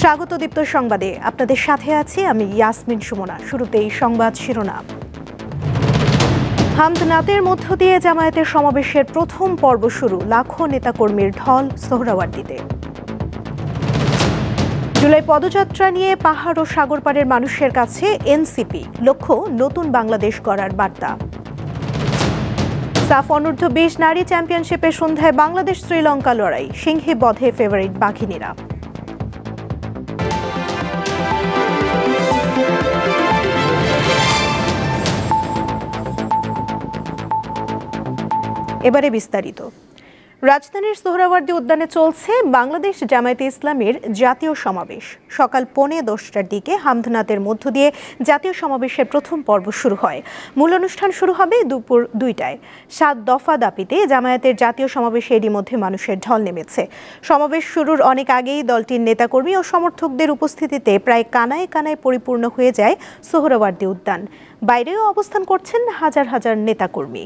স্বাগত দীপ্ত সংবাদে আপনাদের সাথে আছি আমি ইয়াসমিন সুমনা। শুরুতেই সংবাদ শিরোনাম। হামদনাতের মধ্য দিয়ে জামায়াতের সমাবেশের প্রথম পর্ব শুরু, লাখো নেতাকর্মীর ঢল সোহরাওয়ার্দীতে। জুলাই পদযাত্রা নিয়ে পাহাড় ও সাগর পাড়ের মানুষের কাছে এনসিপি, লক্ষ্য নতুন বাংলাদেশ গড়ার বার্তা। সাফ অনূর্ধ্ব 20 নারী চ্যাম্পিয়নশিপের সন্ধ্যায় বাংলাদেশ শ্রীলঙ্কা লড়াই, সিংহে বধে ফেভারিট বাঘিনীরা। এবারে বিস্তারিত। রাজধানীর সোহরাওয়ার্দী উদ্যানে চলছে বাংলাদেশ জামায়াতে ইসলামীর জাতীয় সমাবেশ। সকাল 10:45টার দিকে হামদনাতের মধ্য দিয়ে জাতীয় সমাবেশের প্রথম পর্ব শুরু হয়। মূল অনুষ্ঠান শুরু হবে দুপুর 2টায়। 7 দফা দাবিতে জামায়াতের জাতীয় সমাবেশে এরই মধ্যে মানুষের ঢল নেমেছে। সমাবেশ শুরুর অনেক আগেই দলটির নেতাকর্মী ও সমর্থকদের উপস্থিতিতে প্রায় কানায় কানায় পরিপূর্ণ হয়ে যায় সোহরাওয়ার্দী উদ্যান। বাইরেও অবস্থান করছেন হাজার হাজার নেতাকর্মী।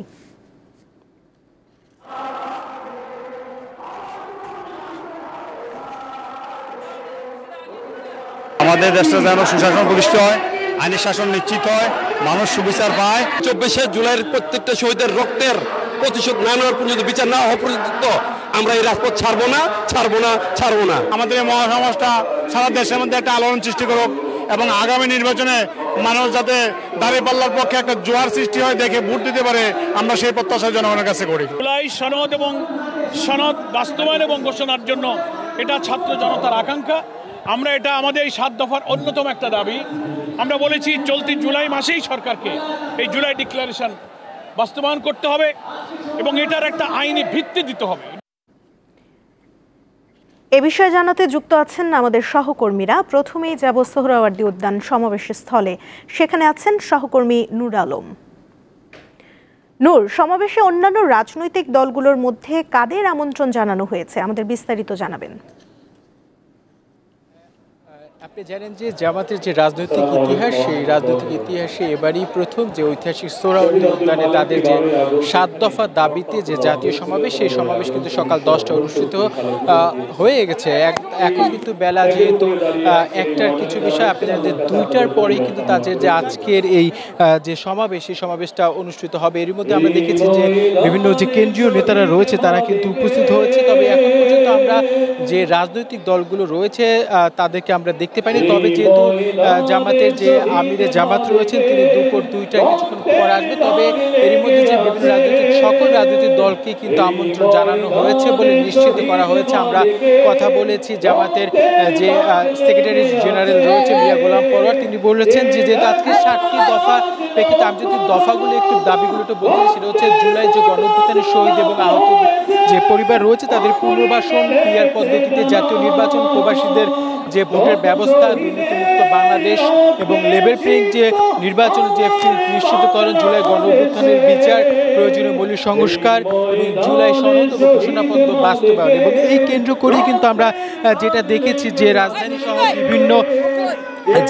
আমাদের দেশটা যেন সুশাসন প্রতিষ্ঠা হয়, আইনি শাসন নিশ্চিত হয়, মানুষ সুবিচার পায়। 24শে জুলাইয়ের প্রত্যেকটা শহীদের রক্তের প্রতিশোধ না নেওয়ার পর্যন্ত, বিচার না হওয়া পর্যন্ত আমরা এই রাজপথ ছাড়বো না, ছাড়বো না, ছাড়বো না। আমাদের এই মহাসমাজটা সারা দেশের মধ্যে একটা আলোড়ন সৃষ্টি করুক এবং আগামী নির্বাচনে মানুষ যাতে দাঁড়িপাল্লার পক্ষে একটা জোয়ার সৃষ্টি হয়, দেখে ভোট দিতে পারে, আমরা সেই প্রত্যাশা জনগণের কাছে করি। জুলাই সনদ এবং সনদ বাস্তবায়ন এবং ঘোষণার জন্য এটা ছাত্র জনতার আকাঙ্ক্ষা। আমরা এটা আমাদের এই 7 দফার অন্যতম একটা দাবি। আমরা বলেছি চলতি জুলাই মাসেই সরকারকে এই জুলাই ডিক্লারেশন বাস্তবায়ন করতে হবে এবং এটার একটা আইনি ভিত্তি দিতে হবে। এ বিষয়ে জানাতে যুক্ত আছেন আমাদের সহকর্মীরা। প্রথমেই যাব সোহরাওয়ার্দী উদ্যান সমাবেশ স্থলে, সেখানে আছেন সহকর্মী নূর আলম। নূর, সমাবেশে অন্যান্য রাজনৈতিক দলগুলোর মধ্যে কাদের আমন্ত্রণ জানানো হয়েছে, আমাদের বিস্তারিত জানাবেন। আপনি জানেন যে জামাতের যে রাজনৈতিক ইতিহাস, সেই রাজনৈতিক ইতিহাসে এবারই প্রথম যে ঐতিহাসিক সোহরাওয়ার্দী উদ্যানে তাদের যে 7 দফা দাবিতে যে জাতীয় সমাবেশ, সেই সমাবেশ কিন্তু সকাল 10টায় অনুষ্ঠিত হয়ে গেছে। এখন কিন্তু বেলা যেহেতু 1টার কিছু বিষয়, আপনি জানেন যে 2টার পরেই কিন্তু তাদের যে আজকের এই যে সমাবেশ, সেই সমাবেশটা অনুষ্ঠিত হবে। এর মধ্যে আমরা দেখেছি যে বিভিন্ন যে কেন্দ্রীয় নেতারা রয়েছে তারা কিন্তু উপস্থিত হয়েছে। তবে এখন পর্যন্ত আমরা যে রাজনৈতিক দলগুলো রয়েছে তাদেরকে আমরা দেখতে পাইনি। তবে যেহেতু জামাতের যে আমিরে জামাত রয়েছেন, তিনি দুপুর 2টায় কিছুক্ষণ পর আসবে। তবে এর মধ্যে যে বিভিন্ন সকল রাজনৈতিক দলকে কিন্তু আমন্ত্রণ জানানো হয়েছে বলে নিশ্চিত করা হয়েছে। আমরা কথা বলেছি জামাতের যে সেক্রেটারি জেনারেল রয়েছে মিয়া গোলাম পরোয়ার, তিনি বলেছেন যে যেহেতু আজকে 7টি দফা প্রেক্ষিতে আমি যদি দফাগুলো একটু দাবিগুলো একটু বলতে, সেটা হচ্ছে জুলাই যে গণঅভ্যুত্থানের শহীদ এবং আহত যে পরিবার রয়েছে তাদের পুনর্বাসন, পিআর পদ্ধতিতে জাতীয় নির্বাচন, প্রবাসীদের যে ভোটের ব্যবস্থা, দুর্নীতিমুক্ত বাংলাদেশ এবং লেভেল প্লেইং যে নির্বাচন যে ফিল্ড নিশ্চিতকরণ, জুলাই গণঅভ্যুত্থানের বিচার, প্রয়োজনীয় মৌলিক সংস্কার এবং জুলাই সনদ ও ঘোষণাপত্র বাস্তবায়ন। এবং এই কেন্দ্র করেই কিন্তু আমরা যেটা দেখেছি যে রাজধানী সহ বিভিন্ন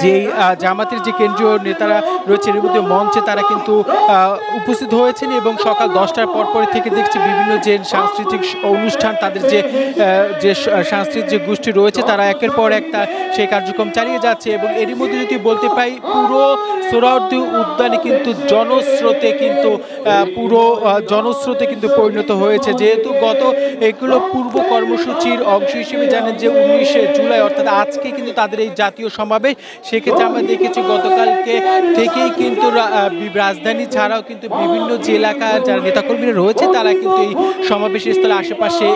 যে জামাতের যে কেন্দ্রীয় নেতারা রয়েছে এর মধ্যে মঞ্চে তারা কিন্তু উপস্থিত হয়েছেন এবং সকাল 10টার পর থেকে দেখছি বিভিন্ন যে সাংস্কৃতিক অনুষ্ঠান, তাদের যে সাংস্কৃতিক যে গোষ্ঠী রয়েছে তারা একের পর একটা সেই কার্যক্রম চালিয়ে যাচ্ছে। এবং এরই মধ্যে যদি বলতে পাই, পুরো সোহরাওয়ার্দী উদ্যানে কিন্তু জনস্রোতে কিন্তু পরিণত হয়েছে। যেহেতু এগুলো পূর্ব কর্মসূচির অংশ হিসেবে জানেন যে 19শে জুলাই অর্থাৎ আজকে কিন্তু তাদের এই জাতীয় সমাবেশ। সেক্ষেত্রে আমরা দেখেছি গতকালকে থেকেই কিন্তু রাজধানী ছাড়াও কিন্তু বিভিন্ন যে এলাকার যারা নেতাকর্মীরা রয়েছে তারা কিন্তু এই সমাবেশ স্থলে আশেপাশে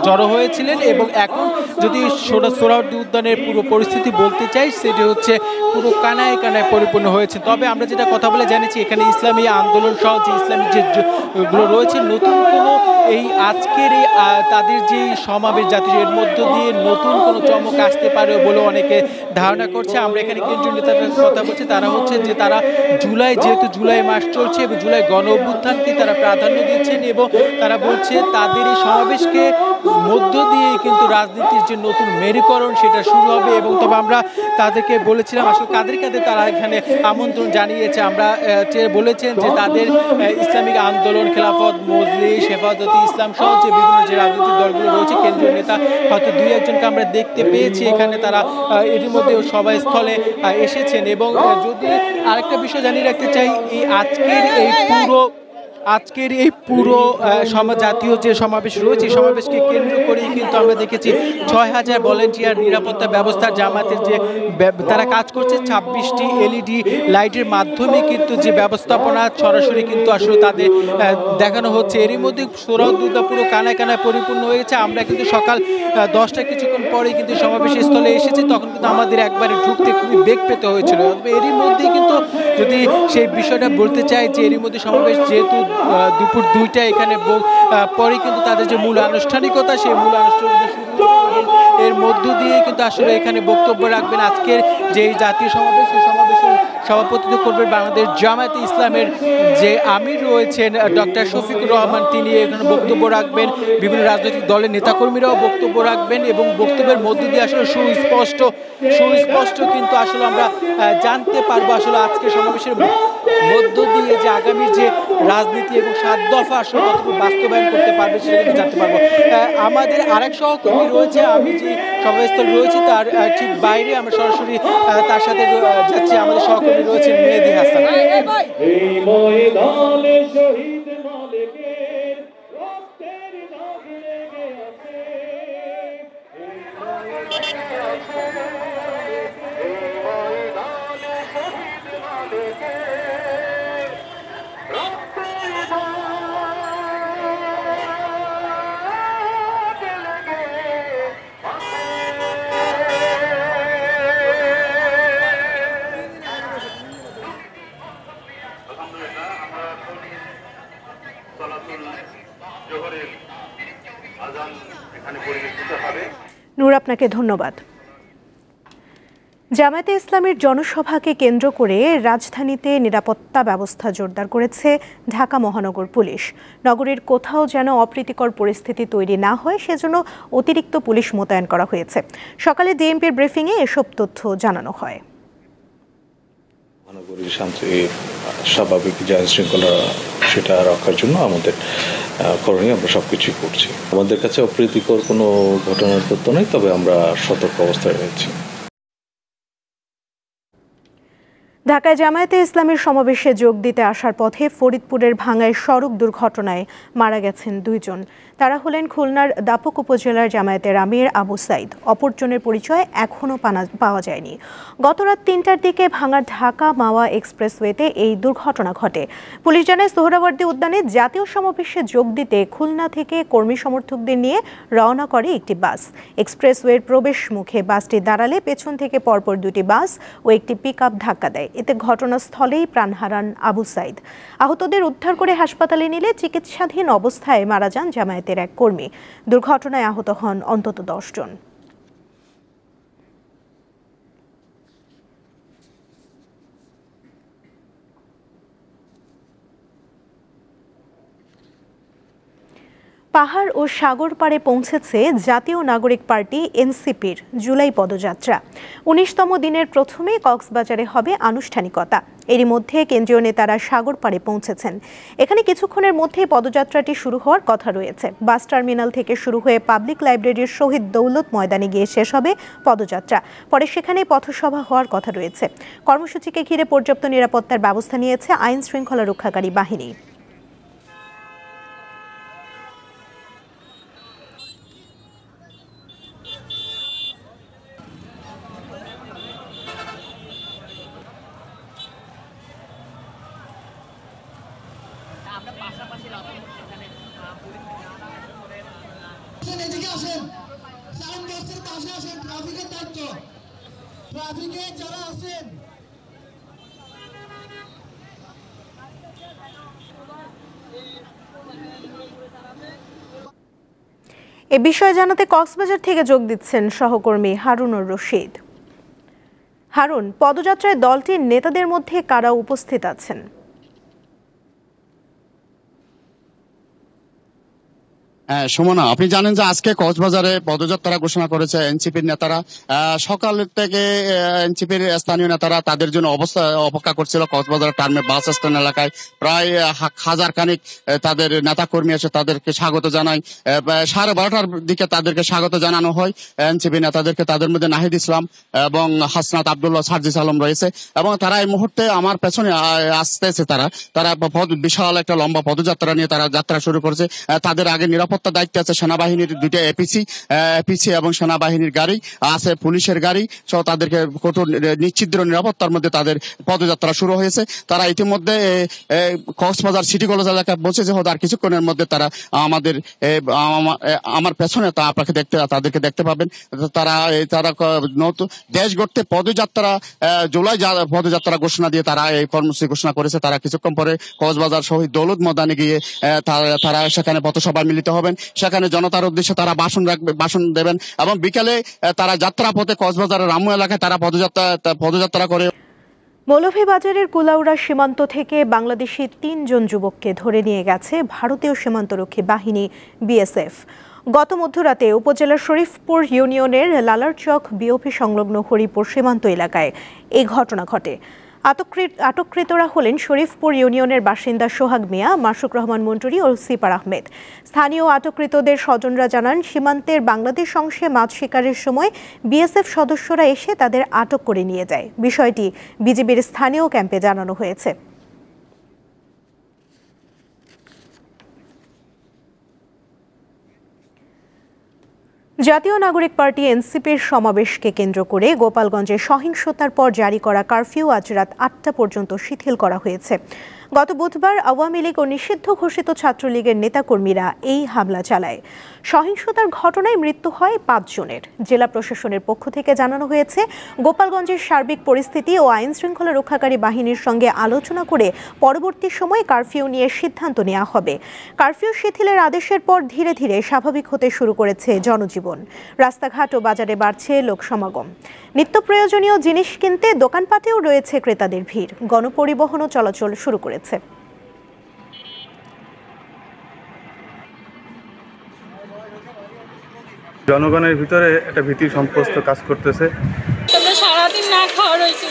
জড়ো হয়েছিলেন। এবং এখন যদি সোহরাওয়ার্দী উদ্যানের পুরো পরিস্থিতি বলতে চাই, সেটি হচ্ছে পুরো কানায় কানায় পরিপূর্ণ হয়েছে। তবে আমরা যেটা কথা বলে জানিয়েছি, এখানে ইসলামী আন্দোলন সহ যে ইসলামিক যেগুলো রয়েছে, নতুন কোনো এই আজকের এই তাদের যে সমাবেশ জাতীয়, এর মধ্য দিয়ে নতুন কোনো চমক আসতে পারে বলে অনেকে ধারণা করছে। আমরা এখানে কেন্দ্রীয় নেতাদের কথা বলছি, তারা হচ্ছে যে তারা যেহেতু জুলাই মাস চলছে এবং জুলাই গণ অভ্যুত্থানকে তারা প্রাধান্য দিচ্ছেন এবং তারা বলছে তাদের এই সমাবেশকে মধ্য দিয়ে কিন্তু রাজনীতির যে নতুন মেরুকরণ সেটা শুরু হবে। এবং তবে আমরা তাদেরকে বলেছিলাম আসলে কাদের কাদের তারা এখানে আমন্ত্রণ আমন্ত্রণ জানিয়েছে। আমরা বলেছেন যে তাদের ইসলামিক আন্দোলন, খেলাফত মজলিস, হেফাজতে ইসলাম সহ যে বিভিন্ন যে রাজনৈতিক দলগুলো রয়েছে, কেন্দ্রীয় নেতা হয়তো 2-1 জনকে আমরা দেখতে পেয়েছি এখানে, তারা এর মধ্যে সভাস্থলে এসেছেন। এবং যদি আরেকটা বিষয় জানিয়ে রাখতে চাই, আজকের এই পুরো জাতীয় যে সমাবেশ রয়েছে, সমাবেশকে কেন্দ্র করেই কিন্তু আমরা দেখেছি 6000 ভলেন্টিয়ার নিরাপত্তা ব্যবস্থার জামাতের যে তারা কাজ করছে 26টি LED লাইটের মাধ্যমে কিন্তু যে ব্যবস্থাপনা সরাসরি কিন্তু আসলে তাদের দেখানো হচ্ছে। এরই মধ্যে সোহরাওয়ার্দী পুরো কানায় কানায় পরিপূর্ণ হয়েছে। আমরা কিন্তু সকাল 10টা কিছুক্ষণ পরেই কিন্তু সমাবেশ স্থলে এসেছি, তখন কিন্তু আমাদের একবারে ঢুকতে খুবই বেগ পেতে হয়েছিল। এরই মধ্যেই কিন্তু যদি সেই বিষয়টা বলতে চাই যে এরই মধ্যে সমাবেশ যেহেতু দুপুর 2টা এখানে পরে কিন্তু তাদের যে মূল আনুষ্ঠানিকতা, সেই মূল আনুষ্ঠানিকতা এর মধ্য দিয়ে কিন্তু আসলে এখানে বক্তব্য রাখবেন আজকের যে জাতীয় সমাবেশ, সেই সমাবেশের সভাপতিত্ব করবেন বাংলাদেশ জামায়াতে ইসলামের যে আমির রয়েছেন ডক্টর শফিকুর রহমান, তিনি এখানে বক্তব্য রাখবেন। বিভিন্ন রাজনৈতিক দলের নেতাকর্মীরাও বক্তব্য রাখবেন এবং বক্তব্যের মধ্য দিয়ে আসলে সুস্পষ্ট কিন্তু আসলে আমরা জানতে পারবো আসলে আজকে সমাবেশের মধ্য দিয়ে যে আগামীর যে রাজনীতি এবং 7 দফা আসলে কতটুকু বাস্তবায়ন করতে পারবে সেটা কিন্তু জানতে পারবো। আমাদের আরেক সহকর্মী রয়েছে, আমি যে সভাস্থল রয়েছে তার ঠিক বাইরে, আমরা সরাসরি তার সাথে যাচ্ছি। আমাদের সহকর্মী রয়েছেন মেহেদী হাসান। নূর, আপনাকে ধন্যবাদ। জামায়াতে ইসলামের জনসভাকে কেন্দ্র করে রাজধানীতে নিরাপত্তা ব্যবস্থা জোরদার করেছে ঢাকা মহানগর পুলিশ। নগরীর কোথাও যেন অপ্রীতিকর পরিস্থিতি তৈরি না হয় সেজন্য অতিরিক্ত পুলিশ মোতায়েন করা হয়েছে। সকালে ডিএমপির ব্রিফিংয়ে এসব তথ্য জানানো হয়। মহানগরীর শান্তি স্বাভাবিক যে আইনশৃঙ্খলা সেটা রক্ষার জন্য আমাদের করণীয় আমরা সবকিছুই করছি। আমাদের কাছে অপ্রীতিকর কোনো ঘটনার তথ্য নেই, তবে আমরা সতর্ক অবস্থায় রয়েছি। ঢাকায় জামায়াতে ইসলামের সমাবেশে যোগ দিতে আসার পথে ফরিদপুরের ভাঙ্গায় সড়ক দুর্ঘটনায় মারা গেছেন 2 জন। তারা হলেন খুলনার দাপক উপজেলার জামায়াতের আমির আবু সাইদ। অপরজনের পরিচয় এখনও পাওয়া যায়নি। গত রাত 3টার দিকে ভাঙ্গার ঢাকা মাওয়া এক্সপ্রেসওয়েতে এই দুর্ঘটনা ঘটে। পুলিশ জানায় সোহরাওয়ার্দী উদ্যানে জাতীয় সমাবেশে যোগ দিতে খুলনা থেকে কর্মী সমর্থকদের নিয়ে রওনা করে একটি বাস। এক্সপ্রেসওয়ের প্রবেশ মুখে বাসটি দাঁড়ালে পেছন থেকে পরপর 2টি বাস ও একটি পিকআপ ধাক্কা দেয়। এতে ঘটনাস্থলেই প্রাণ হারান আবু সাইদ। আহতদের উদ্ধার করে হাসপাতালে নিলে চিকিৎসাধীন অবস্থায় মারা যান জামায়াতের এক কর্মী। দুর্ঘটনায় আহত হন অন্তত 10 জন। পাহাড় ও সাগর পাড়ে পৌঁছেছে জাতীয় নাগরিক পার্টি এনসিপির জুলাই পদযাত্রা। 19তম দিনের প্রথমে কক্সবাজারে হবে আনুষ্ঠানিকতা। এরই মধ্যে কেন্দ্রীয় নেতারা সাগর পাড়ে পৌঁছেছেন। এখানে কিছুক্ষণের মধ্যেই পদযাত্রাটি শুরু হওয়ার কথা রয়েছে। বাস টার্মিনাল থেকে শুরু হয়ে পাবলিক লাইব্রেরির শহীদ দৌলত ময়দানে গিয়ে শেষ হবে পদযাত্রা। পরে সেখানেই পথসভা হওয়ার কথা রয়েছে। কর্মসূচিকে ঘিরে পর্যাপ্ত নিরাপত্তার ব্যবস্থা নিয়েছে আইন শৃঙ্খলা রক্ষাকারী বাহিনী। এ বিষয়ে জানাতে কক্সবাজার থেকে যোগ দিচ্ছেন সহকর্মী হারুনুর রশিদ। হারুন, পদযাত্রায় দলটির নেতাদের মধ্যে কারা উপস্থিত আছেন? হ্যাঁ সুমনা, আপনি জানেন যে আজকে কক্সবাজারে পদযাত্রা ঘোষণা করেছে এনসিপির নেতারা। সকাল থেকে এনসিপির স্থানীয় নেতারা তাদের জন্য অপেক্ষা করছিল কক্সবাজার টার্মে বাস স্ট্যান্ড এলাকায়। প্রায় হাজার খানিক তাদের নেতা কর্মী এসে তাদেরকে স্বাগত জানায়। 12:30টার দিকে তাদেরকে স্বাগত জানানো হয় এনসিপি নেতাদেরকে। তাদের মধ্যে নাহিদ ইসলাম এবং হাসনাত আব্দুল্লাহ, সার্জিস আলম রয়েছে এবং তারা এই মুহূর্তে আমার পেছনে আসতেছে। তারা বিশাল একটা লম্বা পদযাত্রা নিয়ে তারা যাত্রা শুরু করেছে। তাদের আগে নিরাপত্তা দায়িত্বে আছে সেনাবাহিনীর দুইটা এপিসি এবং সেনাবাহিনীর গাড়ি আছে, পুলিশের গাড়ি সহ তাদেরকে কঠোর নিশ্চিদ্র নিরাপত্তার মধ্যে তাদের পদযাত্রা শুরু হয়েছে। তারা ইতিমধ্যে কক্সবাজার সিটি কলেজ এলাকায় পৌঁছেছে। আর কিছুক্ষণের মধ্যে তারা আমার পেছনে তাদেরকে দেখতে পাবেন। তারা নতুন দেশ গড়তে পদযাত্রা জুলাই পদযাত্রা ঘোষণা দিয়ে তারা এই কর্মসূচি ঘোষণা করেছে। তারা কিছুক্ষণ পরে কক্সবাজার শহীদ দৌলত ময়দানে গিয়ে তারা সেখানে পথসভায় মিলিত হবেন। সেখানে জনতার উদ্দেশ্যে তারা ভাষণ দেবেন এবং বিকেলে তারা যাত্রাপথে কক্সবাজারের রামু এলাকায় তারা পদযাত্রা করে। মৌলভীবাজারের কুলাউড়া সীমান্ত থেকে বাংলাদেশি 3 জন যুবককে ধরে নিয়ে গেছে ভারতীয় সীমান্তরক্ষী বাহিনী বিএসএফ। গত মধ্যরাতে উপজেলার শরীফপুর ইউনিয়নের লালারচক বিওপি সংলগ্ন হরিপুর সীমান্ত এলাকায় এই ঘটনা ঘটে। আটককৃতরা হলেন শরীফপুর ইউনিয়নের বাসিন্দা সোহাগ মিয়া, মাসুক রহমান মন্টুরি ও সিপার আহমেদ। স্থানীয় আটককৃতদের স্বজনরা জানান, সীমান্তের বাংলাদেশ অংশে মাছ শিকারের সময় বিএসএফ সদস্যরা এসে তাদের আটক করে নিয়ে যায়। বিষয়টি বিজিবির স্থানীয় ক্যাম্পে জানানো হয়েছে। জাতীয় নাগরিক পার্টি এনসিপির সমাবেশকে কেন্দ্র করে গোপালগঞ্জে সহিংসতার পর জারি করা কারফিউ আজ রাত 8টা পর্যন্ত শিথিল করা হয়েছে। গত বুধবার আওয়ামী লীগ ও নিষিদ্ধ ঘোষিত ছাত্রলীগের নেতাকর্মীরা এই হামলা চালায়। সহিংসতার ঘটনায় মৃত্যু হয় 5 জনের। জেলা প্রশাসনের পক্ষ থেকে জানানো হয়েছে, গোপালগঞ্জের সার্বিক পরিস্থিতি ও আইন শৃঙ্খলা রক্ষাকারী বাহিনীর সঙ্গে আলোচনা করে পরবর্তী সময়ে কারফিউ নিয়ে সিদ্ধান্ত নেওয়া হবে। কারফিউ শিথিলের আদেশের পর ধীরে ধীরে স্বাভাবিক হতে শুরু করেছে জনজীবন। রাস্তাঘাট ও বাজারে বাড়ছে লোক সমাগম। নিত্য প্রয়োজনীয় জিনিস কিনতে দোকানপাটেও রয়েছে ক্রেতাদের ভিড়। গণপরিবহনও চলাচল শুরু করেছে। জনগণের ভিতরে একটা ভীতি সন্ত্রস্ত কাজ করতেছে। সারাদিন না খাওয়া রয়েছে,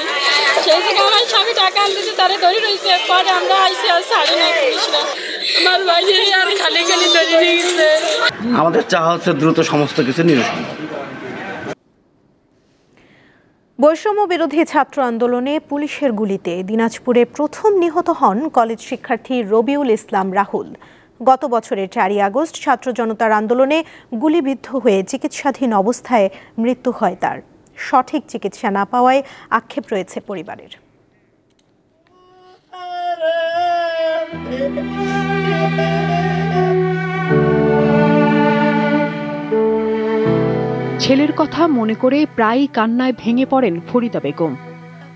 সেই থেকে আমার স্বামী টাকা আনতেছে, তারা ধরে রয়েছে। পরে আমরা আইসি আর ছাড়ি না পুলিশরা, আমার বাইরে আর খালি খালি ধরে নিয়ে গেছে। আমাদের চাওয়া হচ্ছে দ্রুত সমস্ত কিছু নিরসন। বৈষম্য বিরোধী ছাত্র আন্দোলনে পুলিশের গুলিতে দিনাজপুরে প্রথম নিহত হন কলেজ শিক্ষার্থী রবিউল ইসলাম রাহুল। গত বছরের 4 আগস্ট ছাত্র জনতার আন্দোলনে গুলিবিদ্ধ হয়ে চিকিৎসাধীন অবস্থায় মৃত্যু হয় তার। সঠিক চিকিৎসা না পাওয়ায় আক্ষেপ রয়েছে পরিবারের। ছেলের কথা মনে করে প্রায়ই কান্নায় ভেঙে পড়েন ফরিদা বেগম।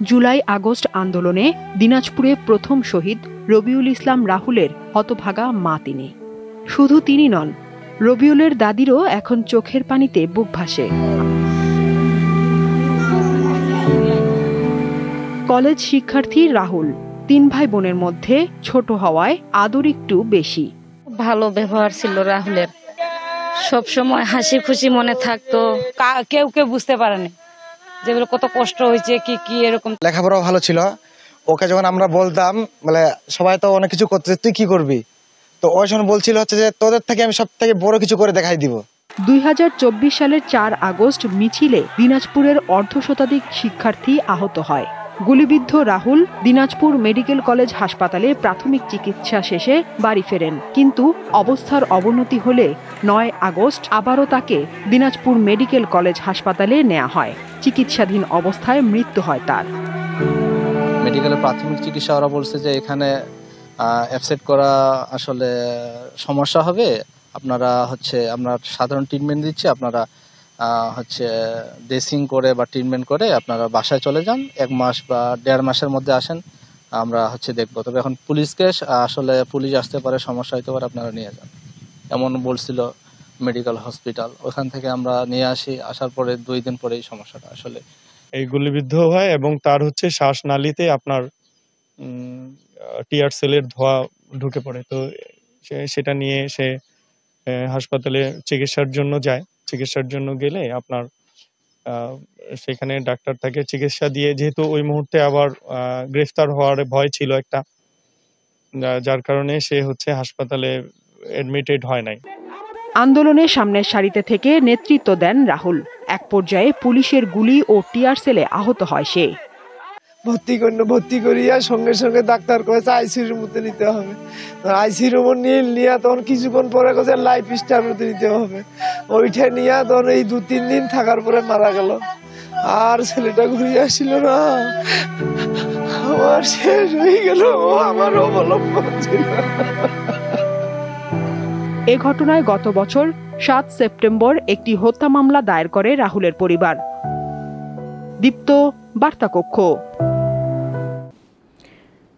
জুলাই আগস্ট আন্দোলনে দিনাজপুরে প্রথম শহীদ রবিউল ইসলাম রাহুলের হতভাগা মা তিনি। শুধু তিনি নন, রবিউলের দাদিরও এখন চোখের পানিতে বুক ভাসে। কলেজ শিক্ষার্থী রাহুল 3 ভাই বোনের মধ্যে ছোট হওয়ায় আদর একটু বেশি। ভালো ব্যবহার ছিল রাহুলের, সব সময় হাসি খুশি মনে থাকতো। কেউ বুঝতে পারেনি যেগুলো কত কষ্ট হয়েছে কি এরকম। লেখাপড়াও ভালো ছিল। ওকে যখন আমরা বলতাম, মানে সবাই তো অনেক কিছু করতেছে, তুই কি করবি, তো ওই সময় বলছিল হচ্ছে যে তোদের থেকে আমি সব থেকে বড় কিছু করে দেখাই দিব। 2024 সালের 4 আগস্ট মিছিলে দিনাজপুরের অর্ধশতাধিক শিক্ষার্থী আহত হয়। গুলিবিদ্ধ রাহুল দিনাজপুর মেডিকেল কলেজ হাসপাতালে প্রাথমিক চিকিৎসা শেষে বাড়ি ফেরেন, কিন্তু অবস্থার অবনতি হলে 9 আগস্ট আবারও তাকে দিনাজপুর মেডিকেল কলেজ হাসপাতালে নেওয়া হয়। চিকিৎসাধীন অবস্থায় মৃত্যু হয় তার। মেডিকেলের প্রাথমিক চিকিৎসা ওরা বলছে যে এখানে অ্যাবসেট করা আসলে সমস্যা হবে, আপনারা আমরা সাধারণ ট্রিটমেন্ট দিচ্ছি, আপনারা ড্রেসিং করে বা ট্রিটমেন্ট করে আপনারা বাসায় চলে যান, 1 মাস বা 1.5 মাসের মধ্যে আসেন, আমরা দেখবো। তবে এখন পুলিশকে আসলে পুলিশ আসতে পারে, সমস্যা হতে পারে, আপনারা নিয়ে যান, এমন বলছিল মেডিকেল হসপিটাল। ওখান থেকে আমরা নিয়ে আসার পরে 2 দিন পরে এই সমস্যাটা আসলে এই গুলিবিদ্ধ হয় এবং তার শ্বাসনালীতে আপনার টিয়ার সেলের ধোঁয়া ঢুকে পড়ে। তো সেটা নিয়ে সে হাসপাতালে চিকিৎসার জন্য যায়। চিকিৎসার জন্য গেলে আপনার সেখানে ডাক্তার তাকে চিকিৎসা দিয়ে, যেহেতু ওই মুহূর্তে আবার গ্রেফতার হওয়ার ভয় ছিল একটা, যার কারণে সে হচ্ছে হাসপাতালে অ্যাডমিটেড হয় নাই। আন্দোলনের সামনের সারিতে থেকে নেতৃত্ব দেন রাহুল। এক পর্যায়ে পুলিশের গুলি ও টিয়ার সেলে আহত হয় সে। ভর্তি করিয়া সঙ্গে সঙ্গে ডাক্তার কয়েছে আইসি রুমে নিতে হবে। আইসি রুম নিয়ে তখন কিছুক্ষণ পরে কয়েছে লাইফ স্টাইল মধ্যে নিতে হবে। ওইটা নিয়ে তখন এই 2-3 দিন থাকার পরে মারা গেল। আর ছেলেটা ঘুরিয়ে আসছিল না, আমার শেষ হয়ে গেল। ও আমার অবলম্বন ছিল। এ ঘটনায় গত বছর 7 সেপ্টেম্বর একটি হত্যা মামলা দায়ের করে রাহুলের পরিবার। দীপ্ত, বার্তা কক্ষ।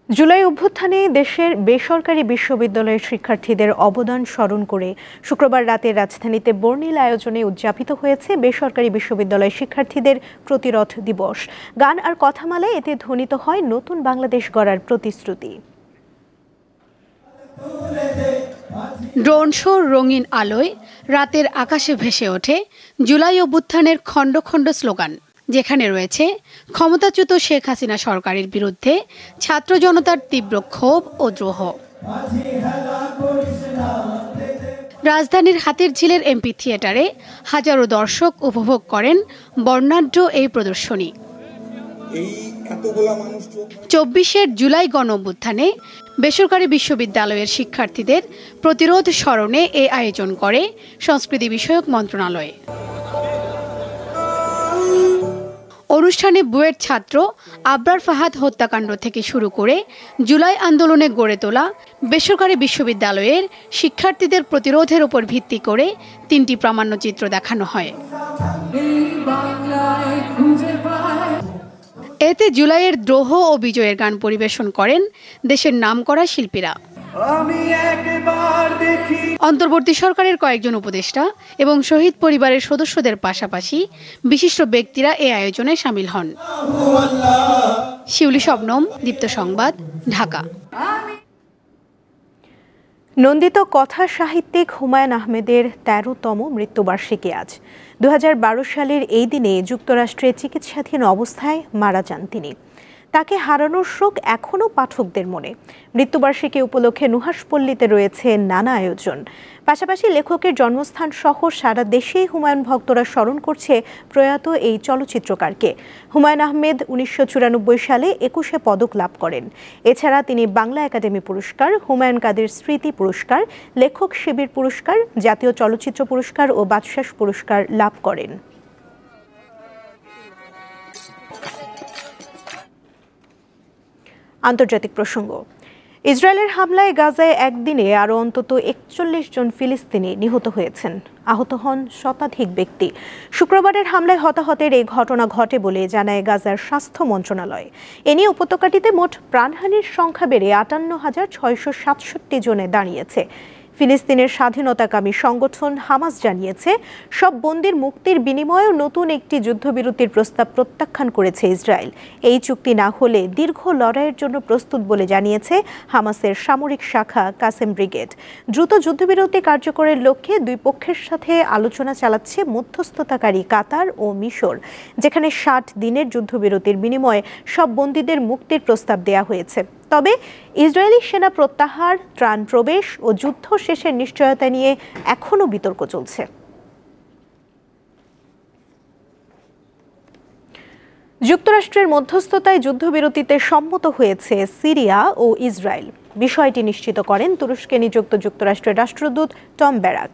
জুলাই অভ্যুত্থানে দেশের বেসরকারি বিশ্ববিদ্যালয়ের শিক্ষার্থীদের অবদান স্মরণ করে শুক্রবার রাতে রাজধানীতে বর্ণিল আয়োজনে উদযাপিত হয়েছে বেসরকারি বিশ্ববিদ্যালয়ের শিক্ষার্থীদের প্রতিরোধ দিবস। গান আর কথামালায় এতে ধ্বনিত হয় নতুন বাংলাদেশ গড়ার প্রতিশ্রুতি। ড্রোন শোর রঙিন আলোয় রাতের আকাশে ভেসে ওঠে জুলাই অভ্যুত্থানের খণ্ড খণ্ড স্লোগান, যেখানে রয়েছে ক্ষমতাচ্যুত শেখ হাসিনা সরকারের বিরুদ্ধে ছাত্র জনতার তীব্র ক্ষোভ ও দ্রোহ। রাজধানীর হাতিরঝিলের এমপি থিয়েটারে হাজারো দর্শক উপভোগ করেন বর্ণাঢ্য এই প্রদর্শনী। 24 জুলাই গণঅভ্যুত্থানে বেসরকারি বিশ্ববিদ্যালয়ের শিক্ষার্থীদের প্রতিরোধ স্মরণে এ আয়োজন করে সংস্কৃতি বিষয়ক মন্ত্রণালয়। অনুষ্ঠানে বুয়েট ছাত্র আবরার ফাহাদ হত্যাকাণ্ড থেকে শুরু করে জুলাই আন্দোলনে গড়ে তোলা বেসরকারি বিশ্ববিদ্যালয়ের শিক্ষার্থীদের প্রতিরোধের উপর ভিত্তি করে 3টি প্রামাণ্যচিত্র দেখানো হয়। এতে জুলাইয়ের দ্রোহ ও বিজয়ের গান পরিবেশন করেন দেশের নামকরা শিল্পীরা। অন্তর্বর্তী সরকারের কয়েকজন উপদেষ্টা এবং শহীদ পরিবারের সদস্যদের পাশাপাশি বিশিষ্ট ব্যক্তিরা এই আয়োজনে শামিল হন। শিউলি শবনম, দীপ্ত সংবাদ, ঢাকা। নন্দিত কথা সাহিত্যিক হুমায়ুন আহমেদের 13তম মৃত্যুবার্ষিকী আজ। 2012 সালের এই দিনে যুক্তরাষ্ট্রে চিকিৎসাধীন অবস্থায় মারা যান তিনি। তাকে হারানোর শোক এখনও পাঠকদের মনে। মৃত্যুবার্ষিকী উপলক্ষে নুহাশপল্লীতে রয়েছে নানা আয়োজন। পাশাপাশি লেখকের জন্মস্থান সহ সারা দেশেই হুমায়ুন ভক্তরা স্মরণ করছে প্রয়াত এই চলচ্চিত্রকারকে। হুমায়ুন আহমেদ 1994 সালে 21 পদক লাভ করেন। এছাড়া তিনি বাংলা একাডেমি পুরস্কার, হুমায়ুন কাদের স্মৃতি পুরস্কার, লেখক শিবির পুরস্কার, জাতীয় চলচ্চিত্র পুরস্কার ও বাচসাস পুরস্কার লাভ করেন। আন্তর্জাতিক প্রসঙ্গ। ইসরায়েলের হামলায় গাজায় একদিনে আরও অন্তত 41 জন ফিলিস্তিনি নিহত হয়েছেন। আহত হন শতাধিক ব্যক্তি। শুক্রবারের হামলায় হতাহতের এই ঘটনা ঘটে বলে জানায় গাজার স্বাস্থ্য মন্ত্রণালয়। এ নিয়ে উপত্যকাটিতে মোট প্রাণহানির সংখ্যা বেড়ে 58,667 জনে দাঁড়িয়েছে। ফিলিস্তিনের স্বাধীনতাকামী সংগঠন হামাস জানিয়েছে, সব বন্দির মুক্তির বিনিময়েও নতুন একটি যুদ্ধবিরতির প্রস্তাব প্রত্যাখ্যান করেছে ইসরায়েল। এই চুক্তি না হলে দীর্ঘ লড়াইয়ের জন্য প্রস্তুত বলে জানিয়েছে হামাসের সামরিক শাখা কাসেম ব্রিগেড। দ্রুত যুদ্ধবিরতি কার্যকরের লক্ষ্যে দুই পক্ষের সাথে আলোচনা চালাচ্ছে মধ্যস্থতাকারী কাতার ও মিশর, যেখানে 60 দিনের যুদ্ধবিরতির বিনিময়ে সব বন্দীদের মুক্তির প্রস্তাব দেয়া হয়েছে। তবে ইসরায়েলি সেনা প্রত্যাহার, ত্রাণ প্রবেশ ও যুদ্ধ শেষের নিশ্চয়তা নিয়ে এখনও বিতর্ক চলছে। যুক্তরাষ্ট্রের মধ্যস্থতায় যুদ্ধবিরতিতে সম্মত হয়েছে সিরিয়া ও ইসরায়েল। বিষয়টি নিশ্চিত করেন তুরস্কে নিযুক্ত যুক্তরাষ্ট্রের রাষ্ট্রদূত টম ব্যারাক।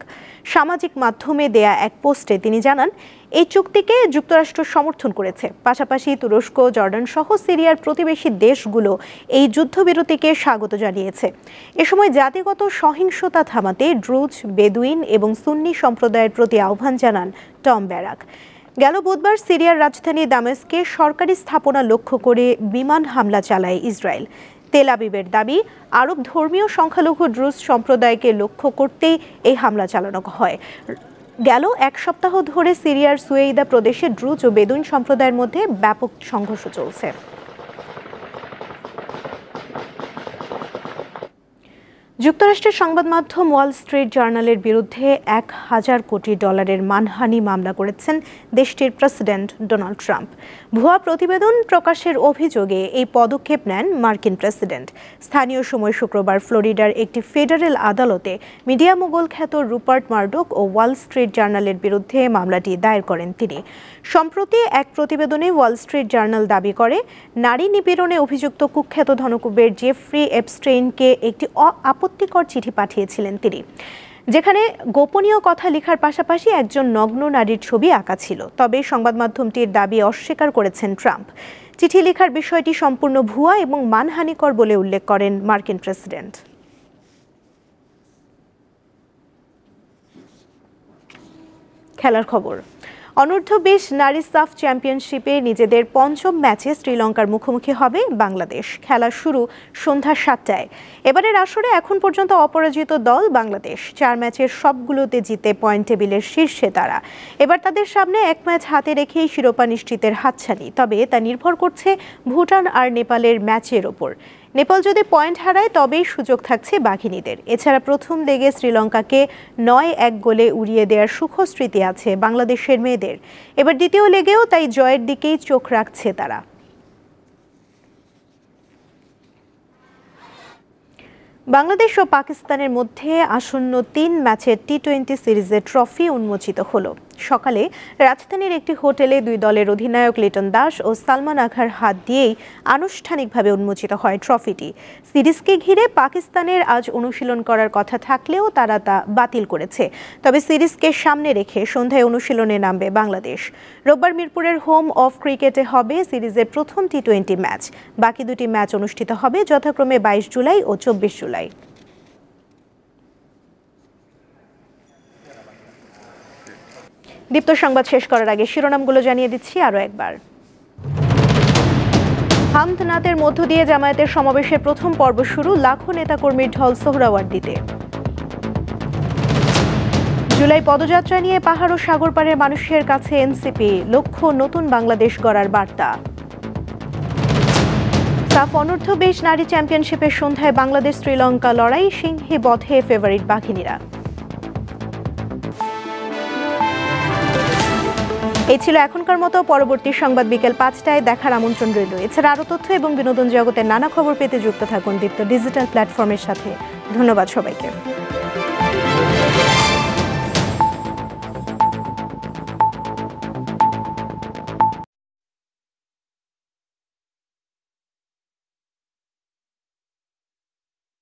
সামাজিক মাধ্যমে দেয়া এক পোস্টে তিনি জানান, এই চুক্তিকে যুক্তরাষ্ট্র সমর্থন করেছে। পাশাপাশি তুরস্ক, জর্ডান সহ সিরিয়ার প্রতিবেশী দেশগুলো এই যুদ্ধবিরতিকে স্বাগত জানিয়েছে। এ সময় জাতিগত সহিংসতা থামাতে ড্রুজ, বেদুইন এবং সুন্নি সম্প্রদায়ের প্রতি আহ্বান জানান টম ব্যারাক। গেল বুধবার সিরিয়ার রাজধানী দামেস্কে সরকারি স্থাপনা লক্ষ্য করে বিমান হামলা চালায় ইসরায়েল। তেল আবিবের দাবি, আরব ধর্মীয় সংখ্যালঘু ড্রুজ সম্প্রদায়কে লক্ষ্য করতেই এই হামলা চালানো হয়। গেল এক সপ্তাহ ধরে সিরিয়ার সুয়েইদা প্রদেশে ড্রুজ ও বেদুইন সম্প্রদায়ের মধ্যে ব্যাপক সংঘর্ষ চলছে। যুক্তরাষ্ট্রের সংবাদ মাধ্যম ওয়াল স্ট্রিট জার্নালের বিরুদ্ধে $1,000 কোটি মানহানি মামলা করেছেন দেশটির প্রেসিডেন্ট ডোনাল্ড ট্রাম্প। ভুয়া প্রতিবেদন প্রকাশের অভিযোগে এই পদক্ষেপ নেন মার্কিন প্রেসিডেন্ট। স্থানীয় সময় শুক্রবার ফ্লোরিডার একটি ফেডারেল আদালতে মিডিয়া মোগল খ্যাত রুপার্ট মার্ডক ও ওয়াল স্ট্রিট জার্নালের বিরুদ্ধে মামলাটি দায়ের করেন তিনি। সম্প্রতি এক প্রতিবেদনে ওয়াল স্ট্রিট জার্নাল দাবি করে, নারী নিপীড়নে অভিযুক্ত কুখ্যাত ধনকুবের জেফ্রি এপস্টেইনকে একটি আপত্তিকর চিঠি পাঠিয়েছিলেন তিনি, যেখানে গোপনীয় কথা লেখার পাশাপাশি একজন নগ্ন নারীর ছবি আঁকা ছিল। তবে সংবাদ মাধ্যমটির দাবি অস্বীকার করেছেন ট্রাম্প। চিঠি লেখার বিষয়টি সম্পূর্ণ ভুয়া এবং মানহানিকর বলে উল্লেখ করেন মার্কিন প্রেসিডেন্ট। খেলার খবর। অনূর্ধ্ব-20 নারী সাফ চ্যাম্পিয়নশিপে নিজেদের পঞ্চম ম্যাচে শ্রীলঙ্কার মুখোমুখি হবে বাংলাদেশ। খেলা শুরু সন্ধ্যা 7টায়। এবারের আসরে এখন পর্যন্ত অপরাজিত দল বাংলাদেশ। 4 ম্যাচের সবগুলোতে জিতে পয়েন্ট টেবিলের শীর্ষে তারা। এবার তাদের সামনে এক ম্যাচ হাতে রেখেই শিরোপা নিশ্চিতের হাতছানি। তবে তা নির্ভর করছে ভুটান আর নেপালের ম্যাচের ওপর। নেপাল যদি পয়েন্ট হারায় তবেই সুযোগ থাকছে বাঘিনীদের। এছাড়া প্রথম লেগে শ্রীলঙ্কাকে 9-1 গোলে উড়িয়ে দেওয়ার সুখস্মৃতি আছে বাংলাদেশের মেয়েদের। এবার দ্বিতীয় লেগেও তাই জয়ের দিকেই চোখ রাখছে তারা। বাংলাদেশ ও পাকিস্তানের মধ্যে আসন্ন 3 ম্যাচের টি-20 সিরিজের ট্রফি উন্মোচিত হলো। সকালে রাজধানীর একটি হোটেলে 2 দলের অধিনায়ক লিটন দাস ও সালমান আঘার হাত দিয়েই আনুষ্ঠানিকভাবে উন্মোচিত হয় ট্রফিটি। সিরিজকে ঘিরে পাকিস্তানের আজ অনুশীলন করার কথা থাকলেও তারা তা বাতিল করেছে। তবে সিরিজকে সামনে রেখে সন্ধ্যায় অনুশীলনে নামবে বাংলাদেশ। রোববার মিরপুরের হোম অফ ক্রিকেটে হবে সিরিজের প্রথম টি-20 ম্যাচ। বাকি 2টি ম্যাচ অনুষ্ঠিত হবে যথাক্রমে 22 জুলাই ও 24 জুলাই। দীপ্ত সংবাদ শেষ করার আগে শিরোনামগুলো জানিয়ে দিচ্ছি আরও একবার। হামদনাতের মধ্য দিয়ে জামায়াতের সমাবেশের প্রথম পর্ব শুরু, লাখো নেতাকর্মীর ঢল সোহরাওয়ার্দীতে। জুলাই পদযাত্রা নিয়ে পাহাড় ও সাগর পাড়ের মানুষের কাছে এনসিপি, লক্ষ্য নতুন বাংলাদেশ গড়ার বার্তা। সাফ অনূর্ধ্ব-20 নারী চ্যাম্পিয়নশিপের সন্ধ্যায় বাংলাদেশ শ্রীলঙ্কা লড়াই, সিংহে বধে ফেভারিট বাঘিনীরা। এই ছিল এখনকার মতো। পরবর্তী সংবাদ বিকেল 5টায় দেখার আমন্ত্রণ রইল। এছাড়া আরও তথ্য এবং বিনোদন জগতের নানা খবর পেতে যুক্ত থাকুন দীপ্ত ডিজিটাল প্ল্যাটফর্মের সাথে। ধন্যবাদ সবাইকে।